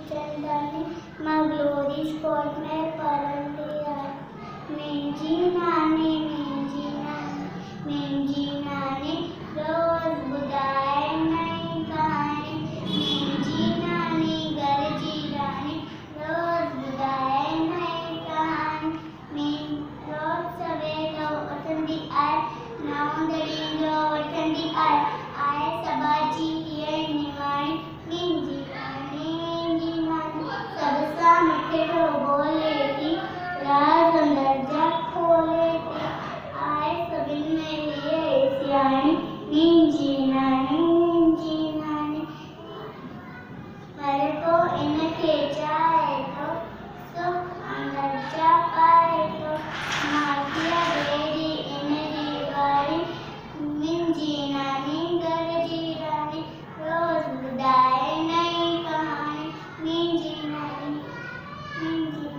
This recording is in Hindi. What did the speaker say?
Chantani, my glory spot में परंतिया मेंजी नानी रोज बुदाए नई कहानी मेंजी नानी गरजी रानी रोज बुदाए नई कहानी मैं रोज सवेरे उठंदी आए नाउंदड़ी जो उठंदी आए सबाजी ये निवाणी मेंजी सबसा मिठो बोले थी राज अंदर जा खोले थी आए सबिन में लिए सियानी मेंजी नानी हर को इनके चाहे तो सो अंदर जा पाए तो माफिया बेरी इन दीवारी मेंजी नानी गरजी रानी रोज बुदाए नई कहानी मेंजी नानी